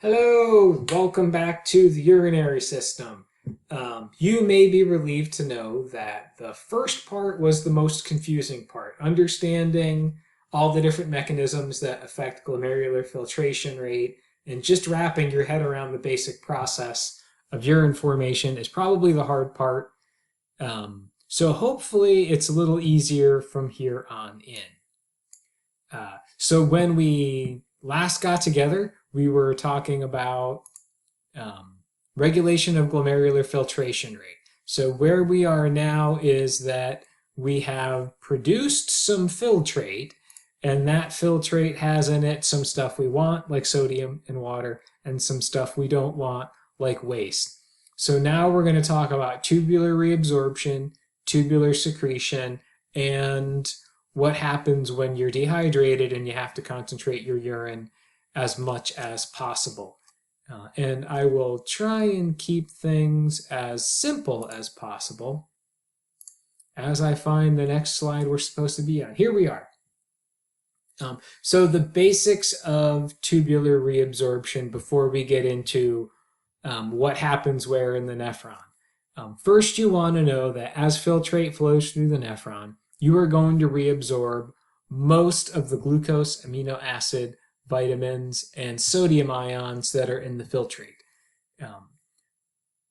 Hello, welcome back to the urinary system. You may be relieved to know that the first part was the most confusing part, understanding all the different mechanisms that affect glomerular filtration rate and just wrapping your head around the basic process of urine formation is probably the hard part. So hopefully it's a little easier from here on in. So when we last got together, we were talking about regulation of glomerular filtration rate. So where we are now is that we have produced some filtrate, and that filtrate has in it some stuff we want, like sodium and water, and some stuff we don't want, like waste. So now we're going to talk about tubular reabsorption, tubular secretion, and what happens when you're dehydrated and you have to concentrate your urine as much as possible. And I will try and keep things as simple as possible as I find the next slide we're supposed to be on. Here we are. So the basics of tubular reabsorption before we get into what happens where in the nephron. First, you want to know that as filtrate flows through the nephron, you are going to reabsorb most of the glucose, amino acid, vitamins, and sodium ions that are in the filtrate.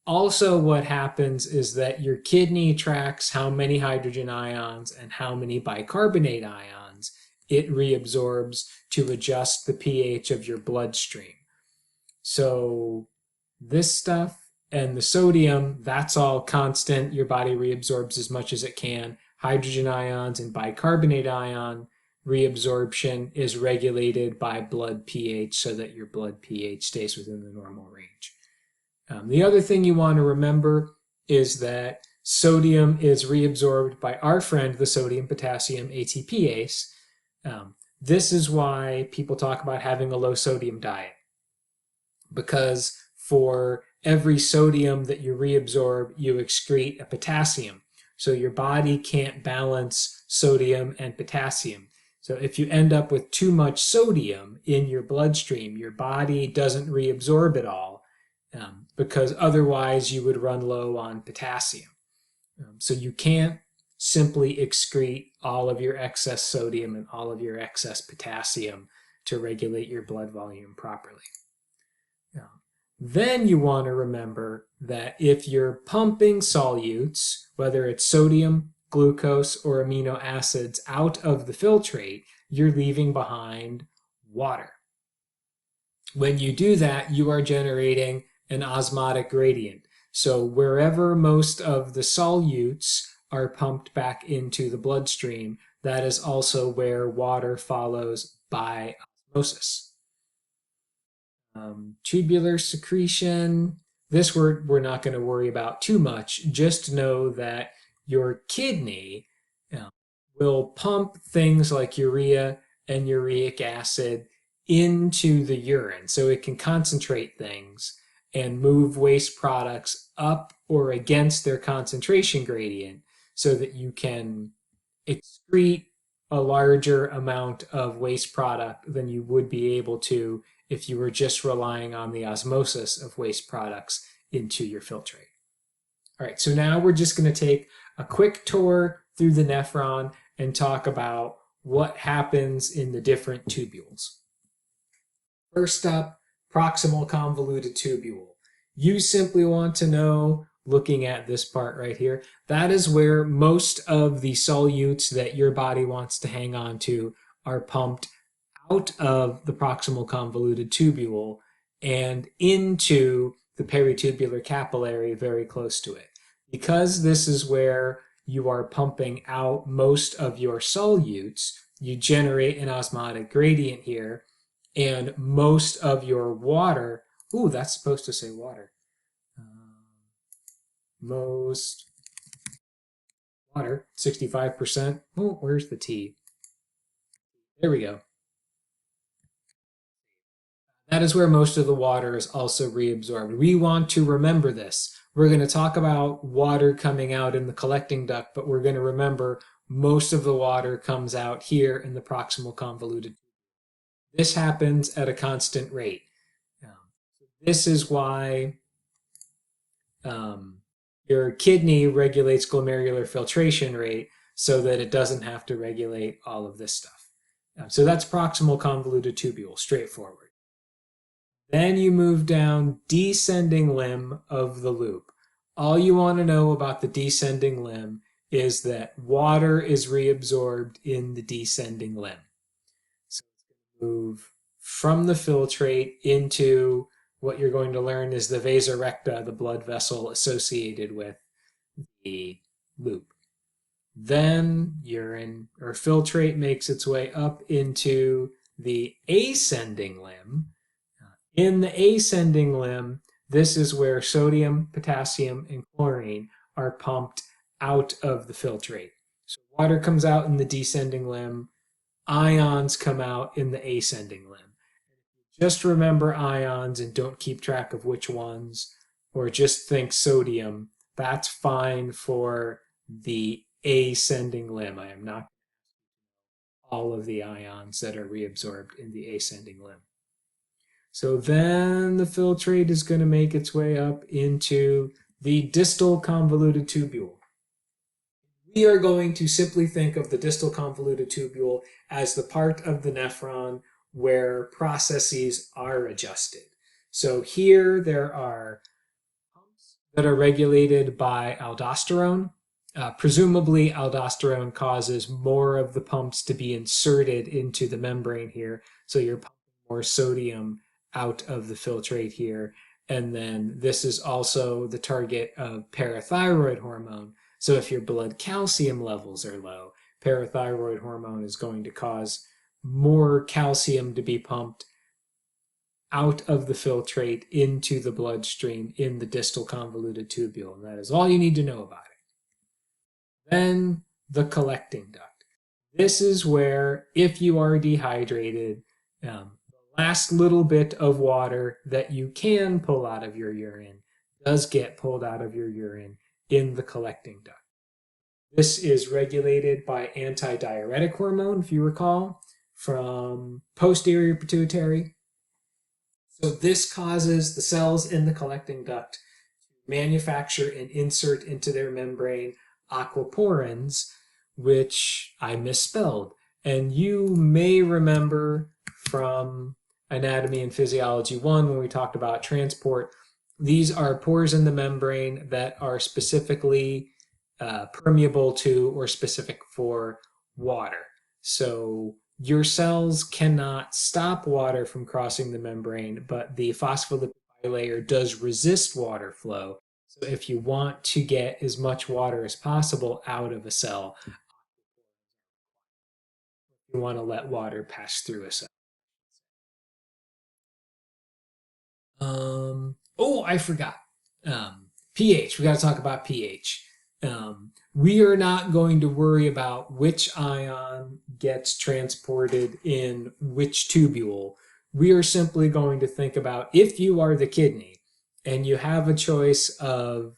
Also, what happens is that your kidney tracks how many hydrogen ions and how many bicarbonate ions it reabsorbs to adjust the pH of your bloodstream. So this stuff and the sodium, that's all constant. Your body reabsorbs as much as it can. Hydrogen ions and bicarbonate ion reabsorption is regulated by blood pH so that your blood pH stays within the normal range. The other thing you want to remember is that sodium is reabsorbed by our friend, the sodium-potassium ATPase. This is why people talk about having a low sodium diet, because for every sodium that you reabsorb, you excrete a potassium. So your body can't balance sodium and potassium. So if you end up with too much sodium in your bloodstream, your body doesn't reabsorb it all, because otherwise you would run low on potassium. So you can't simply excrete all of your excess sodium and all of your excess potassium to regulate your blood volume properly. Then you want to remember that if you're pumping solutes, whether it's sodium, glucose, or amino acids out of the filtrate, you're leaving behind water. When you do that, you are generating an osmotic gradient. So wherever most of the solutes are pumped back into the bloodstream, that is also where water follows by osmosis. Tubular secretion, this we're not going to worry about too much. Just know that your kidney will pump things like urea and uric acid into the urine so it can concentrate things and move waste products up or against their concentration gradient so that you can excrete a larger amount of waste product than you would be able to if you were just relying on the osmosis of waste products into your filtrate. All right, so now we're just going to take a quick tour through the nephron and talk about what happens in the different tubules. First up, proximal convoluted tubule. You simply want to know, looking at this part right here, that is where most of the solutes that your body wants to hang on to are pumped out of the proximal convoluted tubule and into the peritubular capillary very close to it. Because this is where you are pumping out most of your solutes, you generate an osmotic gradient here, and most of your water, ooh, that's supposed to say water. Most water, 65%. Oh, where's the T? There we go. That is where most of the water is also reabsorbed. We want to remember this. We're going to talk about water coming out in the collecting duct, but we're going to remember most of the water comes out here in the proximal convoluted. This happens at a constant rate. This is why your kidney regulates glomerular filtration rate so that it doesn't have to regulate all of this stuff. So that's proximal convoluted tubule, straightforward. Then you move down descending limb of the loop. All you want to know about the descending limb is that water is reabsorbed in the descending limb. So it's going to move from the filtrate into what you're going to learn is the vasa recta, the blood vessel associated with the loop. Then urine or filtrate makes its way up into the ascending limb. In the ascending limb, this is where sodium, potassium, and chlorine are pumped out of the filtrate. So water comes out in the descending limb, ions come out in the ascending limb. Just remember ions and don't keep track of which ones, or just think sodium. That's fine for the ascending limb. I am not all of the ions that are reabsorbed in the ascending limb. So then the filtrate is going to make its way up into the distal convoluted tubule. We are going to simply think of the distal convoluted tubule as the part of the nephron where processes are adjusted. So here there are pumps that are regulated by aldosterone. Presumably aldosterone causes more of the pumps to be inserted into the membrane here. So you're pumping more sodium out of the filtrate here. And then this is also the target of parathyroid hormone. So if your blood calcium levels are low, parathyroid hormone is going to cause more calcium to be pumped out of the filtrate into the bloodstream in the distal convoluted tubule. And that is all you need to know about it. Then the collecting duct. This is where, if you are dehydrated, the last little bit of water that you can pull out of your urine does get pulled out of your urine in the collecting duct. This is regulated by antidiuretic hormone, if you recall, from posterior pituitary. So this causes the cells in the collecting duct to manufacture and insert into their membrane aquaporins, which I misspelled. And you may remember from Anatomy and Physiology 1 when we talked about transport, these are pores in the membrane that are specifically permeable to or specific for water. So your cells cannot stop water from crossing the membrane, but the phospholipid bilayer does resist water flow. So if you want to get as much water as possible out of a cell, you want to let water pass through a cell. Oh, I forgot. pH. We got to talk about pH. We are not going to worry about which ion gets transported in which tubule. We are simply going to think about, if you are the kidney and you have a choice of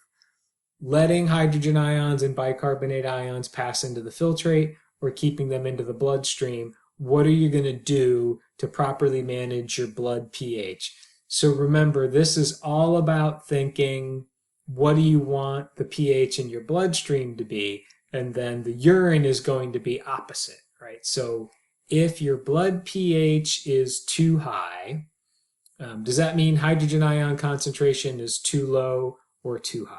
letting hydrogen ions and bicarbonate ions pass into the filtrate or keeping them into the bloodstream, what are you going to do to properly manage your blood pH? So remember, this is all about thinking, what do you want the pH in your bloodstream to be? And then the urine is going to be opposite, right? So if your blood pH is too high, does that mean hydrogen ion concentration is too low or too high?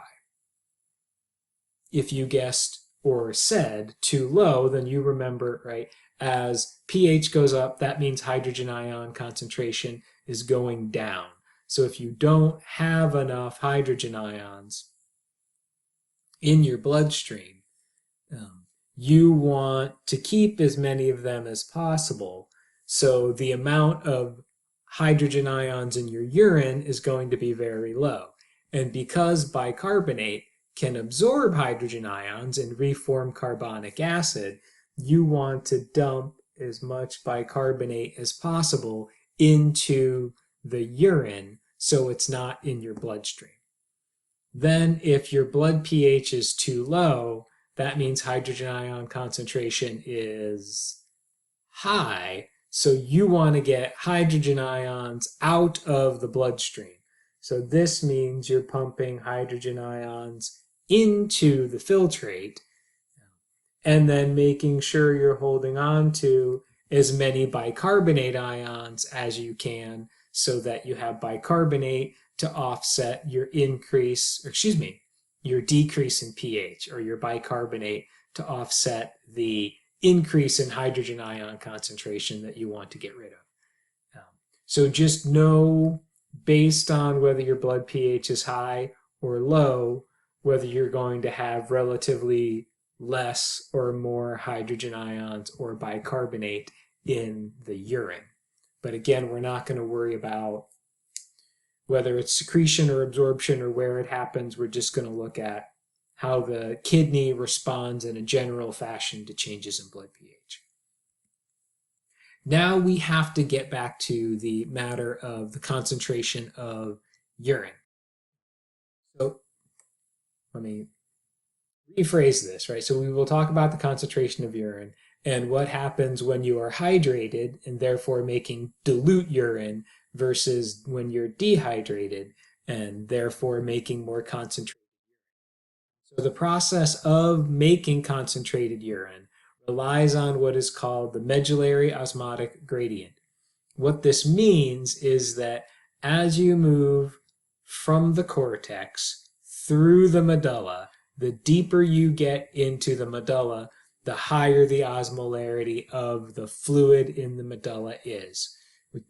If you guessed or said too low, then you remember, right, as pH goes up, that means hydrogen ion concentration is going down. So if you don't have enough hydrogen ions in your bloodstream, you want to keep as many of them as possible. So the amount of hydrogen ions in your urine is going to be very low. And because bicarbonate can absorb hydrogen ions and reform carbonic acid, you want to dump as much bicarbonate as possible into the urine so it's not in your bloodstream. Then if your blood pH is too low, that means hydrogen ion concentration is high, so you want to get hydrogen ions out of the bloodstream. So this means you're pumping hydrogen ions into the filtrate and then making sure you're holding on to as many bicarbonate ions as you can so that you have bicarbonate to offset your your decrease in pH, or your bicarbonate to offset the increase in hydrogen ion concentration that you want to get rid of. So just know, based on whether your blood pH is high or low, whether you're going to have relatively less or more hydrogen ions or bicarbonate in the urine. But again, we're not going to worry about whether it's secretion or absorption or where it happens. We're just going to look at how the kidney responds in a general fashion to changes in blood pH. Now we have to get back to the matter of the concentration of urine. So let me rephrase this, right? So we will talk about the concentration of urine and what happens when you are hydrated and therefore making dilute urine versus when you're dehydrated and therefore making more concentrated urine. So the process of making concentrated urine relies on what is called the medullary osmotic gradient. What this means is that as you move from the cortex through the medulla, the deeper you get into the medulla, the higher the osmolarity of the fluid in the medulla is.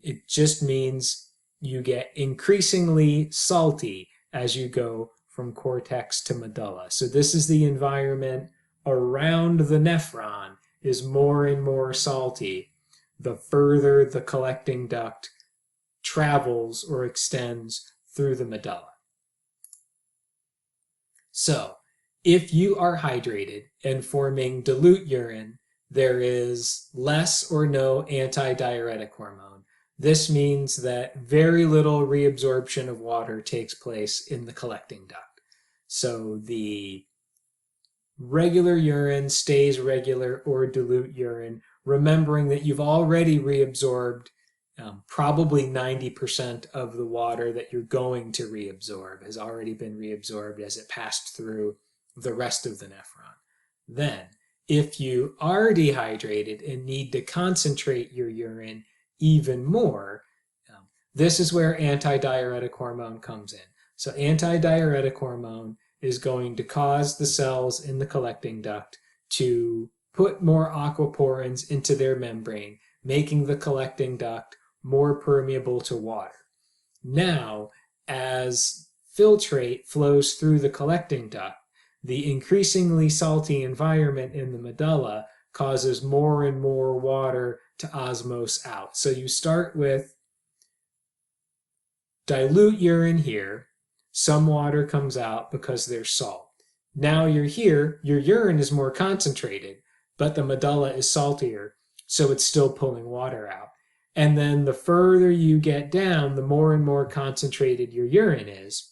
It just means you get increasingly salty as you go from cortex to medulla. So this is the environment around the nephron is more and more salty the further the collecting duct travels or extends through the medulla. So if you are hydrated and forming dilute urine, there is less or no antidiuretic hormone. This means that very little reabsorption of water takes place in the collecting duct. So the regular urine stays regular or dilute urine, remembering that you've already reabsorbed probably 90% of the water that you're going to reabsorb has already been reabsorbed as it passed through the rest of the nephron. Then, if you are dehydrated and need to concentrate your urine even more, this is where antidiuretic hormone comes in. So antidiuretic hormone is going to cause the cells in the collecting duct to put more aquaporins into their membrane, making the collecting duct more permeable to water. Now, as filtrate flows through the collecting duct, the increasingly salty environment in the medulla causes more and more water to osmose out. So you start with dilute urine here, some water comes out because there's salt. Now you're here, your urine is more concentrated, but the medulla is saltier, so it's still pulling water out. And then the further you get down, the more and more concentrated your urine is.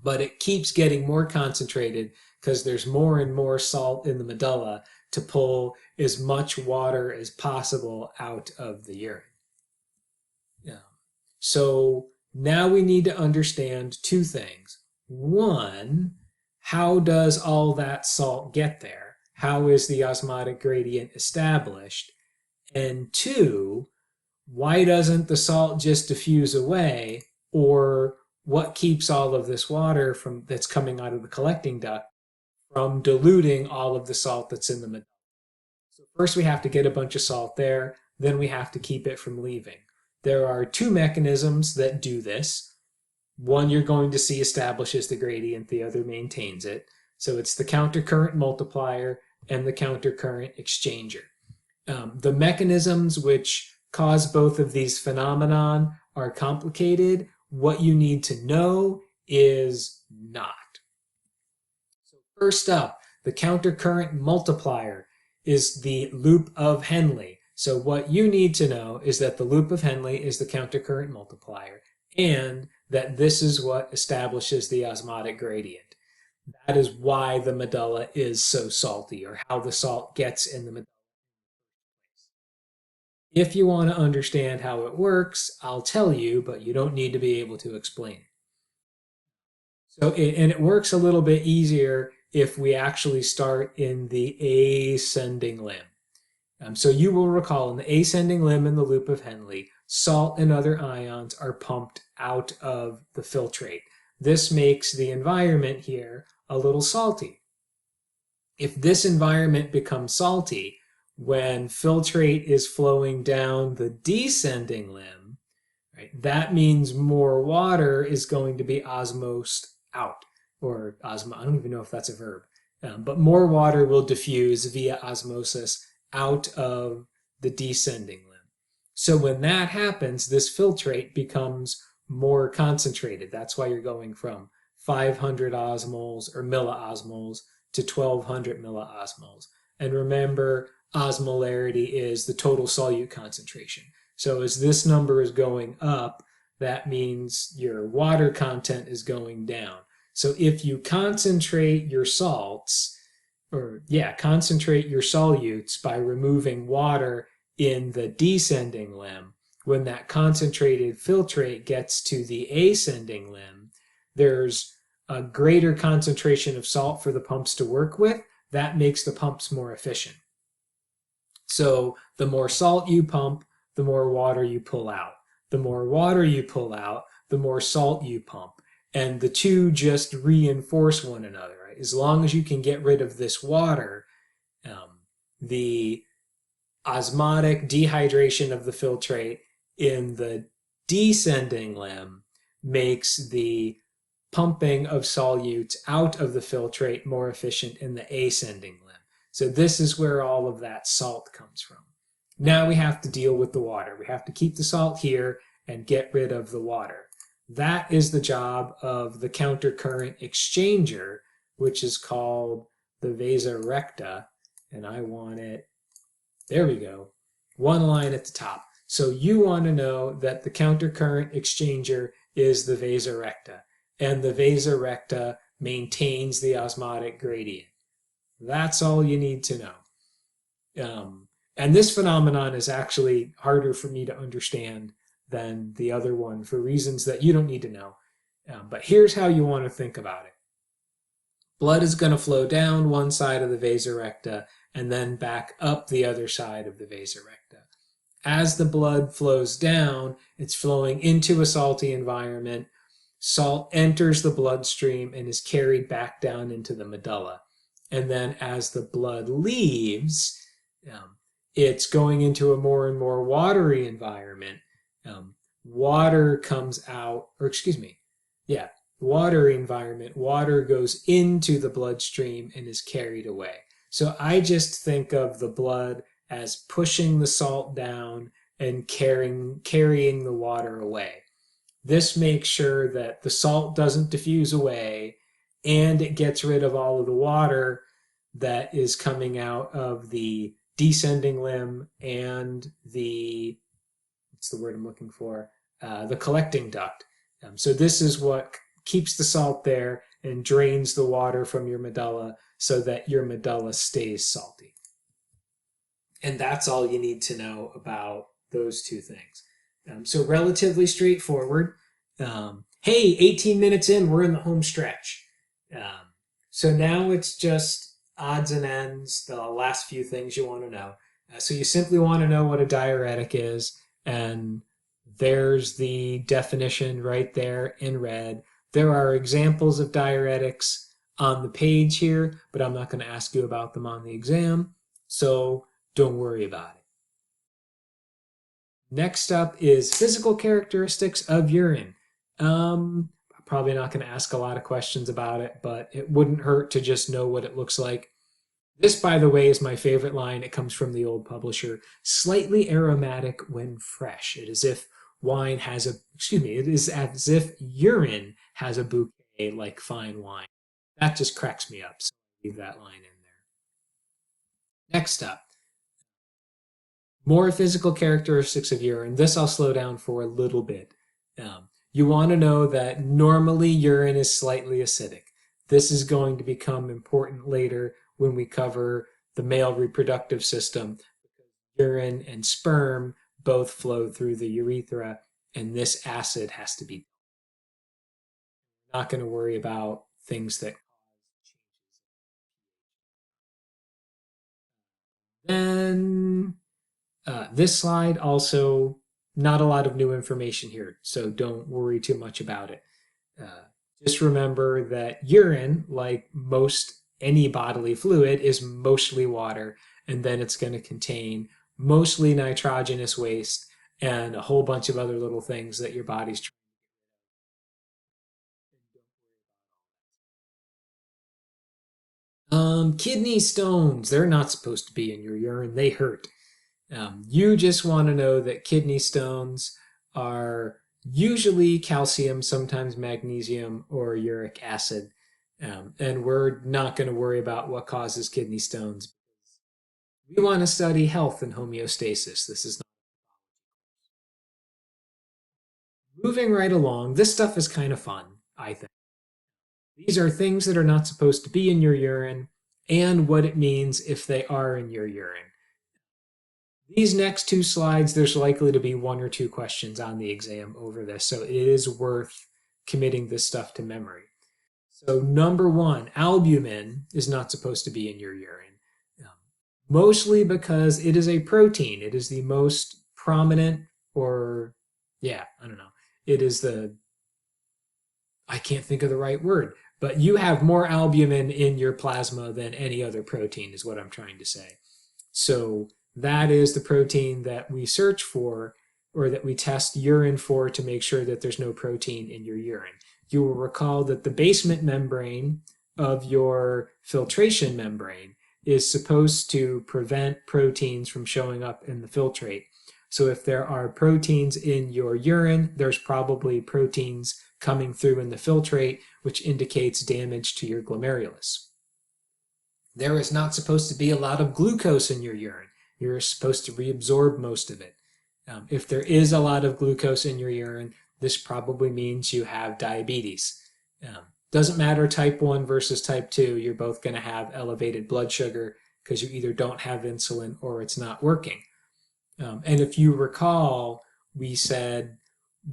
But it keeps getting more concentrated because there's more and more salt in the medulla to pull as much water as possible out of the urine. So now we need to understand two things. One, how does all that salt get there? How is the osmotic gradient established? And two, why doesn't the salt just diffuse away? Or what keeps all of this water that's coming out of the collecting duct from diluting all of the salt that's in the medulla? So first we have to get a bunch of salt there, then we have to keep it from leaving. There are two mechanisms that do this. One you're going to see establishes the gradient, the other maintains it. So it's the countercurrent multiplier and the countercurrent exchanger. The mechanisms which cause both of these phenomenon are complicated. What you need to know is not. So first up, the countercurrent multiplier is the loop of Henle. So what you need to know is that the loop of Henle is the countercurrent multiplier and that this is what establishes the osmotic gradient. That is why the medulla is so salty, or how the salt gets in the medulla. If you want to understand how it works, I'll tell you, but you don't need to be able to explain it. And it works a little bit easier if we actually start in the ascending limb. So you will recall in the ascending limb in the loop of Henle, salt and other ions are pumped out of the filtrate. This makes the environment here a little salty. If this environment becomes salty, when filtrate is flowing down the descending limb, right, that means more water is going to be osmosed out, or I don't even know if that's a verb, but more water will diffuse via osmosis out of the descending limb. So when that happens, this filtrate becomes more concentrated. That's why you're going from 500 osmoles or milliosmoles to 1200 milliosmoles. And remember, osmolarity is the total solute concentration. So as this number is going up, that means your water content is going down. So if you concentrate your salts, concentrate your solutes by removing water in the descending limb, when that concentrated filtrate gets to the ascending limb, there's a greater concentration of salt for the pumps to work with. That makes the pumps more efficient. So the more salt you pump, the more water you pull out. The more water you pull out, the more salt you pump. And the two just reinforce one another. Right? As long as you can get rid of this water, the osmotic dehydration of the filtrate in the descending limb makes the pumping of solutes out of the filtrate more efficient in the ascending limb. So this is where all of that salt comes from. Now we have to deal with the water. We have to keep the salt here and get rid of the water. That is the job of the countercurrent exchanger, which is called the VASA recta. And I want it, there we go, one line at the top. So you want to know that the countercurrent exchanger is the VASA recta, and the VASA recta maintains the osmotic gradient. That's all you need to know. And this phenomenon is actually harder for me to understand than the other one for reasons that you don't need to know. But here's how you want to think about it. Blood is going to flow down one side of the VASA recta and then back up the other side of the VASA recta. As the blood flows down, it's flowing into a salty environment. Salt enters the bloodstream and is carried back down into the medulla. And then as the blood leaves, it's going into a more and more watery environment. Water comes out, watery environment. Water goes into the bloodstream and is carried away. So I just think of the blood as pushing the salt down and carrying the water away. This makes sure that the salt doesn't diffuse away, and it gets rid of all of the water that is coming out of the descending limb and the, what's the word I'm looking for? The collecting duct. So this is what keeps the salt there and drains the water from your medulla so that your medulla stays salty. And that's all you need to know about those two things. So relatively straightforward. Hey, 18 minutes in, we're in the home stretch. So now it's just odds and ends, the last few things you want to know. So you simply want to know what a diuretic is, and there's the definition right there in red. There are examples of diuretics on the page here, but I'm not going to ask you about them on the exam, so don't worry about it. Next up is physical characteristics of urine. I'm probably not going to ask a lot of questions about it, but it wouldn't hurt to just know what it looks like. This, by the way, is my favorite line. It comes from the old publisher. Slightly aromatic when fresh. It is as if wine has a, it is as if urine has a bouquet like fine wine. That just cracks me up, so I'll leave that line in there. Next up, more physical characteristics of urine. This I'll slow down for a little bit. You want to know that normally urine is slightly acidic. This is going to become important later when we cover the male reproductive system. Urine and sperm both flow through the urethra, and this acid has to be. not going to worry about things that then this slide also not a lot of new information here, so don't worry too much about it. Just remember that urine, like most any bodily fluid, is mostly water, and then it's going to contain mostly nitrogenous waste and a whole bunch of other little things that your body's trying. Kidney stones, they're not supposed to be in your urine. They hurt. You just want to know that kidney stones are usually calcium, sometimes magnesium, or uric acid. And we're not going to worry about what causes kidney stones. We want to study health and homeostasis. This is not. Moving right along. This stuff is kind of fun, I think. These are things that are not supposed to be in your urine and what it means if they are in your urine. These next two slides, there's likely to be one or two questions on the exam over this, so it is worth committing this stuff to memory. So number one, albumin is not supposed to be in your urine, mostly because it is a protein. It is the most prominent, or yeah, I don't know. It is the, I can't think of the right word, but you have more albumin in your plasma than any other protein is what I'm trying to say. So that is the protein that we search for, or that we test urine for, to make sure that there's no protein in your urine. You will recall that the basement membrane of your filtration membrane is supposed to prevent proteins from showing up in the filtrate. So if there are proteins in your urine, there's probably proteins coming through in the filtrate, which indicates damage to your glomerulus. There is not supposed to be a lot of glucose in your urine. You're supposed to reabsorb most of it. If there is a lot of glucose in your urine, this probably means you have diabetes. Doesn't matter type 1 versus type 2, you're both going to have elevated blood sugar because you either don't have insulin or it's not working. And if you recall, we said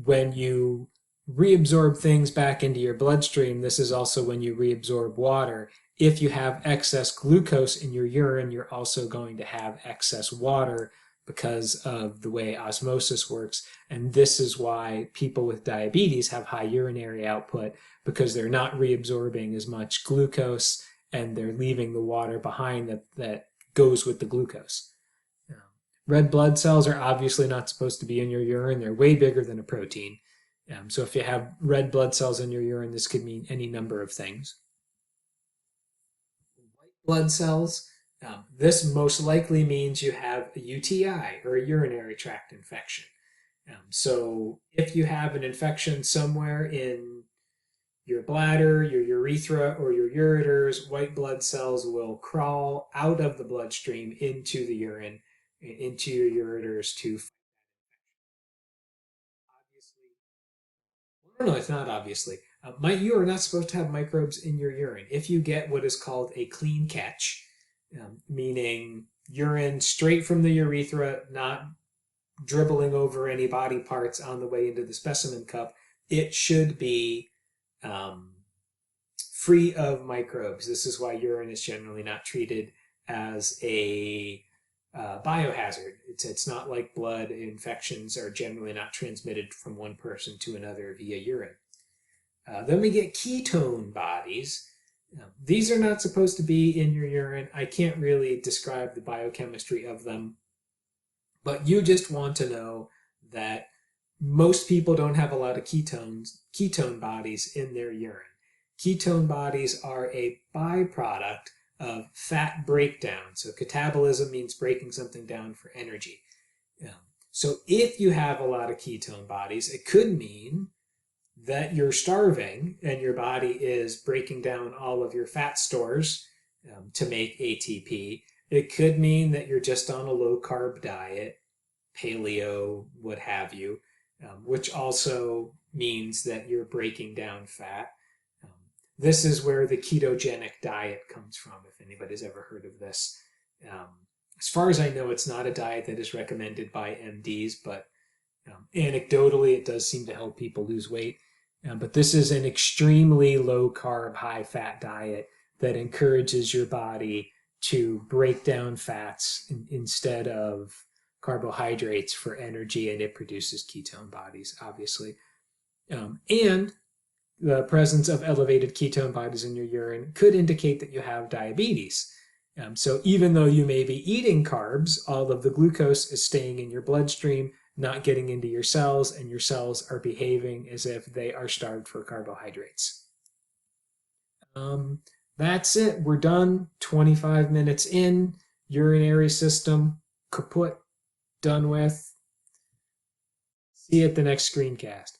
when you reabsorb things back into your bloodstream, this is also when you reabsorb water. If you have excess glucose in your urine, you're also going to have excess water because of the way osmosis works. And this is why people with diabetes have high urinary output, because they're not reabsorbing as much glucose and they're leaving the water behind that goes with the glucose. Red blood cells are obviously not supposed to be in your urine. They're way bigger than a protein. So if you have red blood cells in your urine, this could mean any number of things. White blood cells, this most likely means you have a UTI, or a urinary tract infection. So if you have an infection somewhere in your bladder, your urethra, or your ureters, white blood cells will crawl out of the bloodstream into the urine, into your ureters to obviously. No, it's not obviously. You are not supposed to have microbes in your urine. If you get what is called a clean catch, meaning urine straight from the urethra, not dribbling over any body parts on the way into the specimen cup, it should be free of microbes. This is why urine is generally not treated as a biohazard. It's not like blood. Infections are generally not transmitted from one person to another via urine. Then we get ketone bodies. These are not supposed to be in your urine. I can't really describe the biochemistry of them, but you just want to know that most people don't have a lot of ketone bodies in their urine. Ketone bodies are a byproduct of fat breakdown. So catabolism means breaking something down for energy. So if you have a lot of ketone bodies, it could mean that you're starving and your body is breaking down all of your fat stores to make ATP. It could mean that you're just on a low-carb diet, paleo, what have you, which also means that you're breaking down fat. This is where the ketogenic diet comes from, if anybody's ever heard of this. As far as I know, it's not a diet that is recommended by MDs, but anecdotally, it does seem to help people lose weight. But this is an extremely low carb, high fat diet that encourages your body to break down fats instead of carbohydrates for energy, and it produces ketone bodies, obviously. And the presence of elevated ketone bodies in your urine could indicate that you have diabetes. So even though you may be eating carbs, all of the glucose is staying in your bloodstream, not getting into your cells, and your cells are behaving as if they are starved for carbohydrates. That's it. We're done. 25 minutes in. Urinary system kaput. Done with. See you at the next screencast.